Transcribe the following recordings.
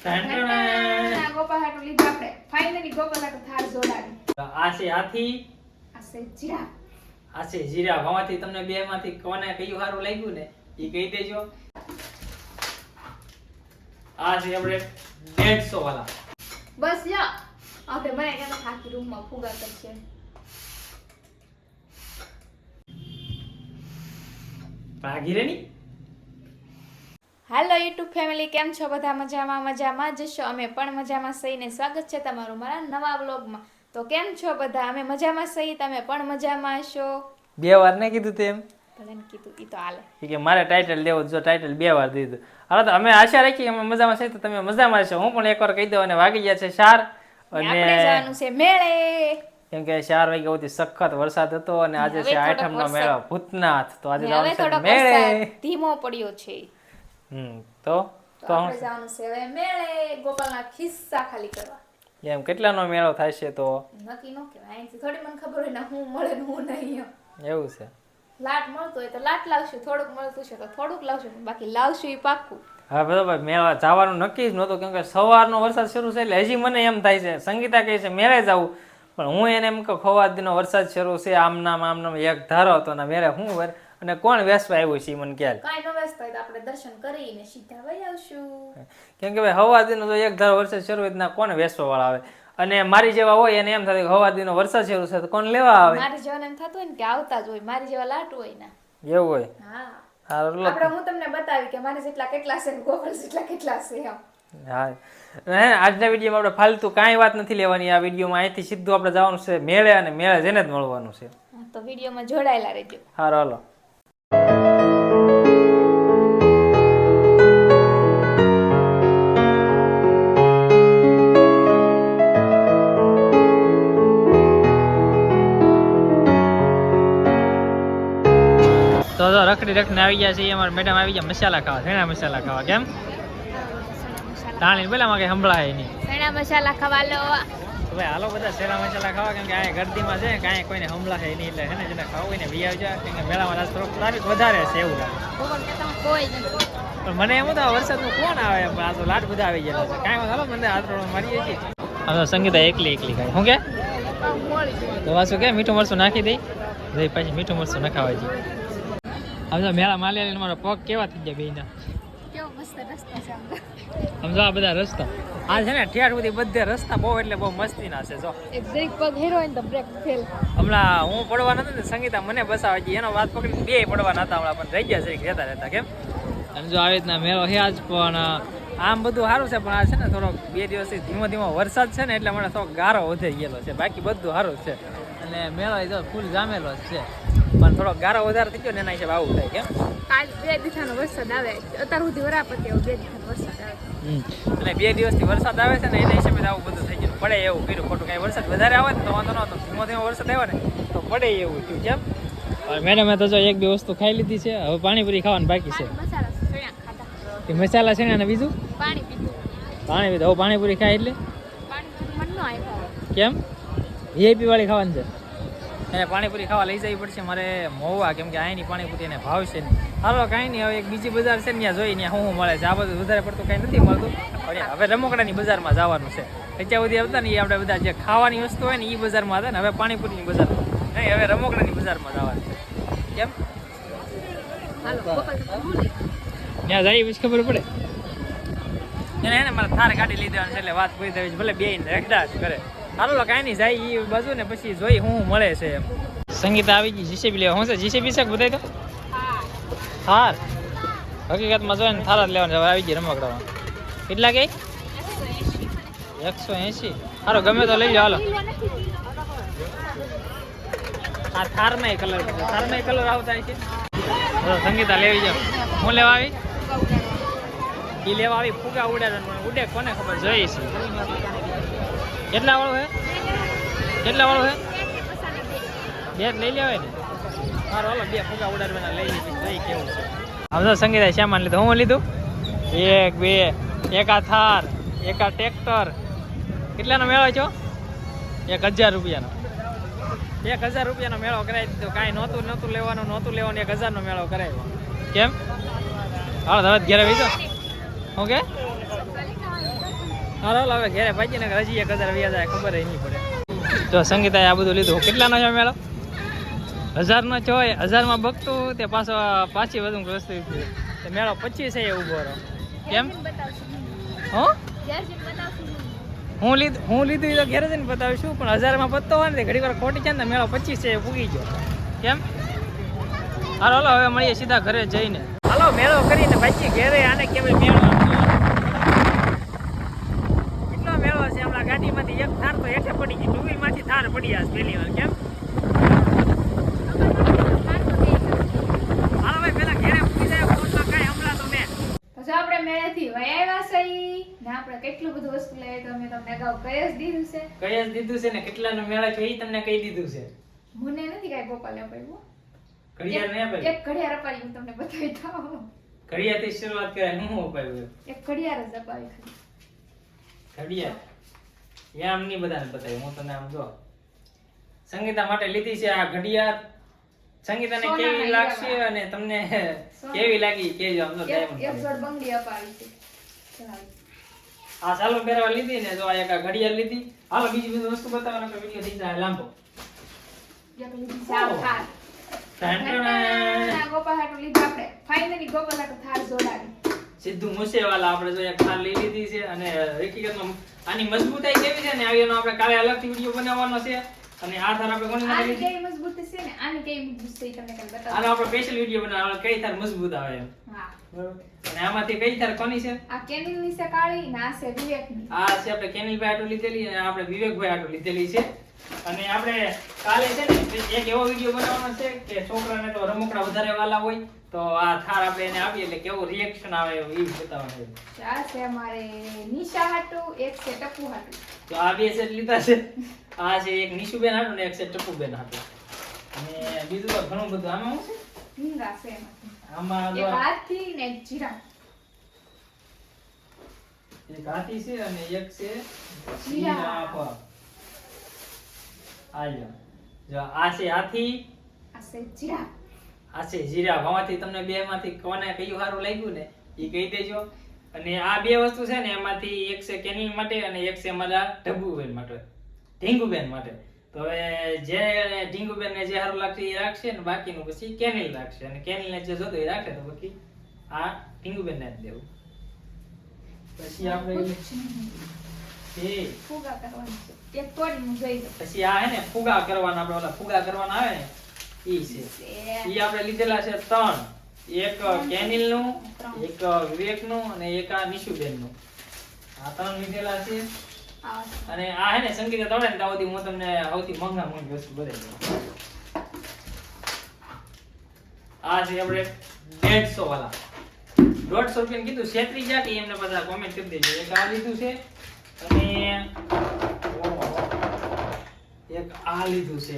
ગોપાલ હાટુ લીધું આપણે ફાઇનલી ગોપાલ હાટુ થાર જોડાડી. આ છે હાથી, આ છે જીરા. આ છે જીરા. હવાથી તમને બે માંથી કોને કયું સારું લાગ્યું ને એ કહી દેજો. આ છે આપણે 150 વાળા. બસ યા આપણે બનાવી કે આખી રૂમમાં ફુગા કરશે. ભાગીરેની. હાલો યુટ્યુબ ફેમિલી, કેમ છો બધા? મજામાં જશો? અમે પણ મજામાં સહીને સ્વાગત છે તમારું મારા નવા વ્લોગમાં. તો કેમ છો બધા? અમે મજામાં સહી, તમે પણ મજામાં હશો. બે વાર ને કીધું તેમ ભલે કીધું ઈ તો હાલે. કે મારે ટાઇટલ લેવું, જો ટાઇટલ બે વાર દીધું. હાલો તો અમે આશા રાખી અમે મજામાં છે તો તમે મજામાં છો. હું પણ એકવાર કહી દઉં અને વાગી ગયા છે 4 અને આપણે જવાનું છે મેળે. કેમ કે 4 વાગ્યા સુધી સખત વરસાદ હતો અને આજે છે આઠમનો મેળો ભૂતનાથ. તો આજે જવાનું છે મેળે. ધીમો પડ્યો છે. તો આપણે જવાનું છે હવે મેળે ગોપાલના ખિસ્સા ખાલી કરવા. એમ કેટલાનો મેળો થાય છે? તો નક્કી ન કહેવાય, અહીંથી થોડી મને ખબર હોય ને હું મળે ને હું નહીં. એવું છે. લાટ મળતો હોય તો લાટ લાવશું, થોડુંક મળતું છે તો થોડુંક લાવશું, બાકી લાવશું એ પાક્કું. હા બરાબર. મેળા જવાનું નક્કી જ નહોતું કેમ કે સવારનો વરસાદ શરૂ છે એટલે હજી મને એમ થાય છે, સંગીતા કહે છે મેળે જવું, પણ હું એને એમ કહું ખવાદીનો વરસાદ શરૂ છે, આમ નામ એક ધારો હતો ને મેળે હું વર અને કોણ વેસવા આવ્યું છે મને ખ્યાલ કાંઈ ન વેસતા હોય તો આપણે દર્શન કરીને સીધા વહી આવશું. કેમ કે ભાઈ હવાદીનો તો એક ધારો વરસાદ શરૂ હોય કોણ વેસવા વાળા આવે? અને મારી જેવા હોય એને એમ થાય કે હવાદીનો વરસાદ શરૂ છે તો કોણ લેવા આવે? મારી જેવાને એમ થતું હોય ને કે આવતા જ હોય, મારી જેવા લાટ હોય ને એવું હોય. હા આપણે હું તમને બતાવી કે મારે જેટલા કેટલા છે ગોપાલ જેટલા કેટલા છે એમ. હા આજના વિડીયોમાં આપણે ફાલતુ કાંઈ વાત નથી લેવાની. આ વિડીયોમાં અહીંથી સીધું આપણે જવાનું છે મેળે અને મેળે જઈને જ મળવાનું છે. તો વિડીયોમાં જોડાયેલા રહેજો. હારો હાલો. તો રખડી રખડીને આવી ગયા છે અમારા મેડમ આવી ગયા મસાલા ખાવા, ઘણા મસાલા ખાવા. કેમ તાણી પેલા માં કઈ સંભળાય નહીં. ઘણા મસાલા ખાવા લો ભાઈ હાલો બધા શેરા મસાલા ખાવા, કેમ કે આ ગરદીમાં છે કાંઈ કોઈને સંભળાય નહીં એટલે છે ને જેને ખાવું હોય ને વી આવી જાય. કેમ કે મેળામાં આજ થોડોક ટ્રાફિક વધારે છે એવું લાગે. પણ મને એમ હતું વરસાદનું કોણ આવે, આ તો લાટ બધા આવી ગયેલા છે. કાંઈ હાલો મને હાથરોડો મારીએ છીએ. આમ તો સંગીતા એકલી ખાય. શું કે તો વાસું કે મીઠું મરચું નાખી દઈ જઈ પછી મીઠું મરચું નખાવા જઈએ. સમજો મેળા માલિયા મારા પગ કેવા થઈ ગયા બેના. સમજો આ બધા રસ્તા આ છે ને ઠેઠ સુધી બધે રસ્તા બહુ એટલે બહુ મસ્તીના છે. જો હમણાં હું પડવા નતો ને સંગીતા મને બસાવે છે, એનો વાત પકડી બે પડવા નતા હમણાં, પણ રહી ગયા છે રહેતા રહેતા. કેમ સમજો આવી રીતના મેળો છે આજ. પણ આમ બધું સારું છે, પણ આ છે ને થોડોક 2 દિવસથી ધીમો ધીમો વરસાદ છે ને એટલે મને થોડોક ગારો વધી ગયેલો છે. બાકી બધું સારું છે અને મેળો જો ફૂલ જામેલો જ છે, પણ થોડો ગારો વધારે થઈ ગયો ને એના હિસાબે આવું થાય. કેમ કાલ 2 દિવસનો વરસાદ આવે, અત્યાર સુધી વરાપતિ 2 દિવસનો વરસાદ આવે અને 2 દિવસથી વરસાદ આવે છે ને એના હિસાબે આવું બધું થઈ ગયું. પડે એવું કર્યું ખોટું. કાંઈ વરસાદ વધારે આવે ને તો વાંધો નહોતો, ધીમો ધીમો વરસાદ આવ્યો ને તો પડે એવું થયું. કેમ મેડમે તો જો 1-2 વસ્તુ ખાઈ લીધી છે, હવે પાણીપુરી ખાવાનું બાકી છે. મસાલા છે ને અને બીજું પાણી પીધું. હવે પાણીપુરી ખાય એટલે કેમ વીઆઈપી વાળી ખાવાની છે એને પાણીપુરી ખાવા લઈ જવી પડશે મારે મોવા, કેમ કે અહીંની પાણીપુરી એને ભાવ છે. હાલો કાંઈ નહીં, હવે એક બીજી બજાર છે ને ત્યાં જોઈ ત્યાં શું મળે છે. આ બધું વધારે પડતું કાંઈ નથી મળતું. હવે રમકડાની બજારમાં જવાનું છે. અત્યાર સુધી આવતા ને એ આપણે બધા જે ખાવાની વસ્તુ હોય ને એ બજારમાં હતા ને હવે પાણીપુરીની બજારમાં નહીં, હવે રમકડાની બજારમાં જવાનું છે. કેમ ત્યાં જઈ પછી ખબર પડે એને મારે થાર કાઢી લીધા એટલે વાત પૂરી થઈ. ભલે બે રખડા કરે. હાલો કાંઈ નહીં જાય એ બાજુ ને પછી જોઈ શું મળે છે. એમ સંગીતા આવી ગઈ જીસીબી લેવા. શું છે જીસીબી છે બધાય તો થાર હકીકતમાં જોઈએ ને થાર જ લેવાનું. હવે આવી ગઈ રમકડામાં. કેટલા કે 180. સારો ગમે તો લઈ લો. હાલો આ થારમાં કલર આવતા છે. સંગીતા લેવી જાવ. હું લેવા આવી એ લેવા આવી ફુગા ઉડાડવાનું ઉડે કોને ખબર જોઈ છે. કેટલા વાળું છે? કેટલા વાળું છે? 2 લઈ લેવાય ને. મારો હાલો 2 ફુગા ઉડાડવાના લઈ લીધી જોઈ કેવું છે. આમ તો સંગીતા સામાન લીધું. હું લીધું 1 2 એક આ થાર, એક આ ટ્રેક્ટર. કેટલાનો મેળો છો? 1000 રૂપિયાનો. 1000 રૂપિયાનો મેળો કરાવી દીધો. કાંઈ નહોતું લેવાનું 1000નો મેળો કરાવ્યો. કેમ હાલો હવે ઘેરે વીજો. ઓકે હાલો હવે ઘેરે ભાજી ને હજી 1000 વ્યાજ આવે ખબર નહીં પડે. તો સંગીતાએ આ બધું લીધું. કેટલાનો છે મેળો? 1000 નો છો. 1000 માં બગતું તે પાછી વધુ વસ્તુ તે મેળો 25 છે એ ઉભો રહ્યો. કેમ? હો? હું લીધું એ તો ઘેર જઈને બતાવીશું, પણ 1000 માં પતતો હોય ને ઘડી વાર ખોટી છે ને મેળો 25 છે એ પૂગી ગયો. કેમ? હાલો હવે મળીએ સીધા ઘરે જઈને. હાલો મેળો કરીને ભાઈ ઘેરે. આને કેવાય મેળો. કેટલો મેળો છે. હમણાં ગાડીમાંથી એક થાર તો હેઠે પડી ગઈ. 2 વ્હીલ માંથી થાર પડી આ પહેલી વાર. કેમ? હાલો ભાઈ પેલા ઘેરે પૂરી જાય ફોન તો કાંઈ હમણાં તો મેં તો જો આપણે મેળેથી વયાવ્યા સહી ને આપણે કેટલું બધું વસ્તુ લઈએ તો અમે તમને અગાઉ કહી જ દીધું છે. કઈ જ દીધું છે ને કેટલાનો મેળો છે એ તમને કહી દીધું છે. મને નથી કાંઈ ગોપાલે અપાયું. ઘડિયાળ નહીં અપાયું? એક ઘડિયાળ અપાવી હું તમને બતાવી દઉં. ઘડિયાળથી શરૂઆત કરાય. હું અપાયું? એક ઘડિયાળ જ અપાવી ખાલી. ઘડિયાળ એમ નહીં બધાને બતાવ્યું. હું તને આમ જો સંગીતા માટે લીધી છે આ ઘડિયાળ. સંગીતાને કેવી લાગશે અને તમને કેવી લાગી કેજો. આમ તો એક જોડ બંગડી અપાવી છે. ચલાવી. આ સાલો પહેરવા લીધી ને જો આ એક આ ઘડિયાળ લીધી. હાલો બીજી બધી વસ્તુ બતાવવાનો કે વિડિયો થઈ જાય લાંબો. એક લીધી ચાર થાર. ટાંટણા. ગોપાલ હાટુ લીધા આપણે. ફાઇનલી ગોપાલ હાટુ થાર જોડાવી. સીધું મૂસેવાલા આપણે જો એક થાર લઈ લીધી છે. અને હકીકતમાં આની મજબૂતાઈ કેવી છે ને આવીનો આપણે કાલે અલગથી વિડિયો બનાવવાનો છે. અને આ થાર આપણે કોની માટે આની લીધી? કેવી મજબૂત છે ને આની કેવી મજબૂત છે ઈ તમને કાલે બતાવું. આનો આપણે સ્પેશિયલ વિડિયો બનાવવાનો કઈ થાર મજબૂત આવે એમ. હા. બરોબર. અને આમાંથી કઈ થાર કોની છે? આ કેનિલની છે કાળી ને આ છે વિવેકની. આ છે આપણે કેનિલભાઈ આટો લીધેલી અને આપણે વિવેકભાઈ આટો લીધેલી છે. અને આપણે કાલે છે ને એક એવો વિડિયો બનાવવાનો છે કે છોકરાને તો રમકડા વધારે વાલા હોય તો આ થાર આપણે એને આપીએ એટલે કેવું રિએક્શન આવે એવું ઈ બતાવવાનું છે. આ છે અમારે નિશા હાટુ એક છે ટપુ હાટુ. તો આ બે સેટ લીધા છે. આ છે એક નિશુબેન હાટુ ને એક છે ટપુબેન હાટુ. અને બીજું તો ઘણું બધું આમાં શું છે? હિંગા છે એમાંથી. આમાં એક જો હાથી ને એક જીરા. એક હાથી છે અને એક છે જીરાફ. જીરાફ. આજો જો આ છે હાથી, આ છે જીરા. આ છે જીરાફ. આમાંથી તમને બે માંથી કોને કયું સારું લાગ્યું ને એ કહી દેજો. અને આ બે વસ્તુ છે ને એમાંથી એક છે કેનિલ માટે અને એક છે અમારા ઢબુબેન માટે, ઢીંગુબેન માટે. તો હવે જે ઢીંગુબેન ને જે સારું લાગશે એ રાખશે ને બાકીનું પછી કેનિલ રાખશે. અને કેનિલ ને જે જોતો એ રાખે તો બાકી આ ઢીંગુબેન ને જ દેવું. પછી આપણે ફુગા કરવાની છે. એક તોડી હું જોઈ દઉં. પછી આ હે ને ફુગા કરવાના આપણે ઓલા ફુગા કરવાના આવે ને ઈ છે. ઈ આપણે લીધેલા છે 3. એક કેનિલ નું, એક વિવેક નું અને એક આ નિશુબેન નું. આ 3 લીધેલા છે. અને આ હે ને સંગીતા તોડે ને તાવથી હું તમને સૌથી મોંઘી વસ્તુ બતાવી દઉં. આ છે આપણે 150 વાળા. 150 રૂપિયા કીધું. છેતરી જા કે એમને પાછા કોમેન્ટ કરી દેજો. એક આ લીધું છે અને એક આ લીધું છે.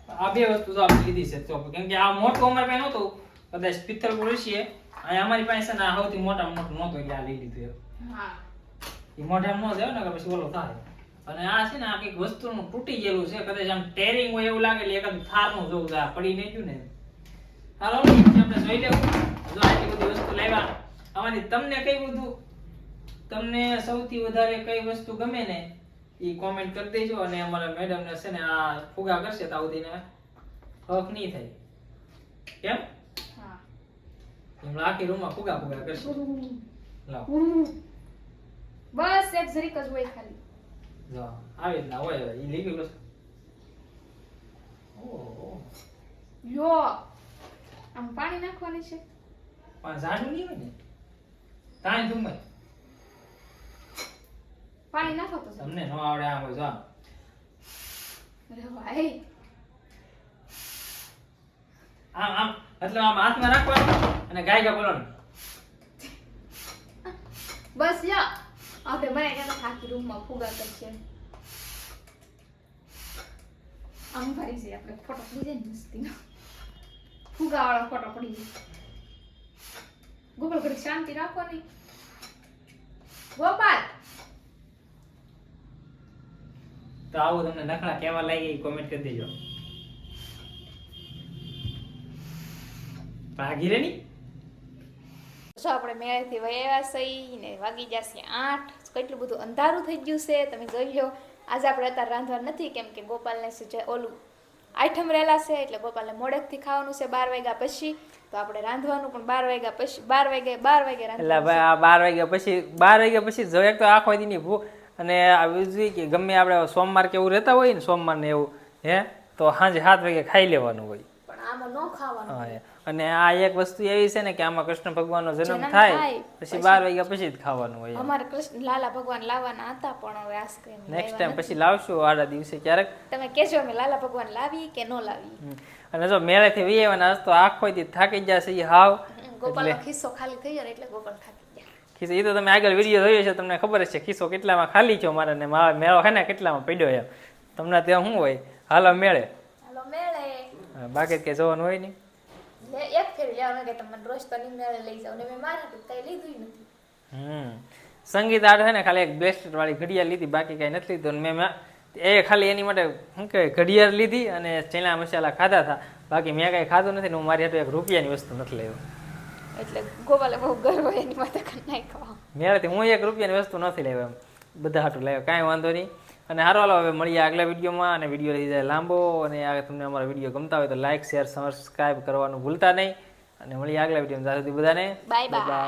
આ બે વસ્તુ તો આપણે લીધી છે તો કેમ કે આ મોટું અમારી પાસે નહોતું. કદાચ પિત્તળ પૂરી છે. અને અમારી પાસે છે ને આ સૌથી મોટામાં મોટું નહોતું એટલે આ લઈ લીધું એમ. હા. એ મોઢામાં ન જાય ને કે પછી ઓલો થાય. અને આ છે ને આ કંઈક વસ્તુનું તૂટી ગયેલું છે. કદાચ આમ ટેરિંગ હોય એવું લાગે એટલે એકાદ થારનું જોવું આ પડી નહીં ગયું ને. હાલો આપણે જોઈ લેવું. જો આટલી બધી વસ્તુ લાવ્યા. આમાંથી તમને કઈ બધું તમને સૌથી વધારે કઈ વસ્તુ ગમે ને એ કોમેન્ટ કરી દેજો. અને અમારા મેડમ ને છે ને આ ફુગા કરશે તો આવતીને હક નહીં થાય. કેમ? હા. એમણે આખી રૂમમાં ફુગા કરશે. લાવ બસ એક જરીક જ હોય ખાલી. જો આવી રીતના હોય એ લીધી વસ્તુ. ઓહો યો આમ પાણી નાખવાની છે. પણ ઝાડું નહીં હોય ને તાય ધુમે પાણી નાખો તો તમને ન આવડે આમ હોય જો અરે ભાઈ આમ આમ એટલે આમ હાથમાં રાખવાનું અને ગાયગા બોલવાનું. બસ યા આપણે બનાવી કે આખી રૂમમાં ફુગા કરશે. આમ ભરી છે આપણે ફોટો પડી જાય ને મસ્તીનો. ફુગા વાળો ફોટો પડી જાય. ગોપાલ ઘડી શાંતિ રાખો ની. ગોપાલ તો આવું તમને નખરા કેવા લાગી કોમેન્ટ કરી દેજો. ભાગી રે ની જો આપણે મેળેથી વયા સહી ને વાગી જશે 8, કેટલું બધું અંધારું થઈ ગયું છે તમે જોઈ લો. આજે આપણે અત્યારે રાંધવા નથી કેમ કે ગોપાલને ઓલું આઈટમ રહેલા છે એટલે ગોપાલને મોડેકથી ખાવાનું છે 12 વાગ્યા પછી. તો આપણે રાંધવાનું પણ 12 વાગ્યા પછી 12 વાગે એટલે રાંધવાનું ભાઈ આ 12 વાગ્યા પછી જો એક તો આખો દીની ભૂખ અને આવી જોઈએ કે ગમે આપણે સોમવાર કે એવું રહેતા હોય ને સોમવાર ને એવું તો સાંજે 7 વાગે ખાઈ લેવાનું હોય. પણ આમાં ન ખાવાનું હા અને આ એક વસ્તુ એવી છે ને કે આમાં કૃષ્ણ ભગવાનનો જન્મ થાય પછી 12 વાગ્યા પછી જ ખાવાનું હોય. અમારે કૃષ્ણ લાલા ભગવાન લાવવાના હતા પણ હવે આઈસ્ક્રીમ નેક્સ્ટ ટાઈમ પછી લાવશું આડા દિવસે ક્યારેક. તમે કહેજો અમે લાલા ભગવાન લાવી કે ન લાવી. અને જો મેળેથી વી આવવાના તો આખો દી થાકી જશે ઈ હાવ. ગોપાલનો ખિસ્સો ખાલી થઈ ગયો ને એટલે ગોપાલ થાકી ગયા. ખિસ્સો એ તો તમે આગળ વિડીયો જોયો છે તમને ખબર છે ખિસ્સો કેટલામાં ખાલી છે મારા ને મારા મેળો છે ને કેટલામાં પડ્યો એમ તમને ત્યાં શું હોય હાલો મેળે. હાલો મેળે બાકી કે જોવાનું હોય નહીં. એક ફેરી લેવાનું કે તમને રોજ તો ની મેળે લઈ જાવ ને મેં મારી કઈ લીધું નથી. સંગીત આડ છે ને ખાલી એક બ્રેસલેટ વાળી ઘડિયાળ લીધી બાકી કઈ નથી લીધું. મેં એ ખાલી એની માટે શું કહેવાય ઘડિયાળ લીધી અને ચણા મસાલા ખાધા હતા બાકી મેં કઈ ખાધું નથી ને હું મારી હાટુ 1 રૂપિયાની વસ્તુ નથી લેવું. એટલે ગોપાલે બહુ ગર્વ એની માથે કરી નાખ્યો. મેળેથી હું 1 રૂપિયાની વસ્તુ નથી લેવા એમ બધા હાટું લાવ્યો કાંઈ વાંધો નહીં. અને હારો હાલો હવે મળીએ આગલા વિડીયોમાં અને વિડીયો રહી જાય લાંબો અને આ તમને અમારો વિડીયો ગમતા હોય તો લાઈક શેર સબસ્ક્રાઈબ કરવાનું ભૂલતા નહીં અને મળીએ આગલા વિડીયોમાં ત્યાં સુધી બધાને બાય બાય.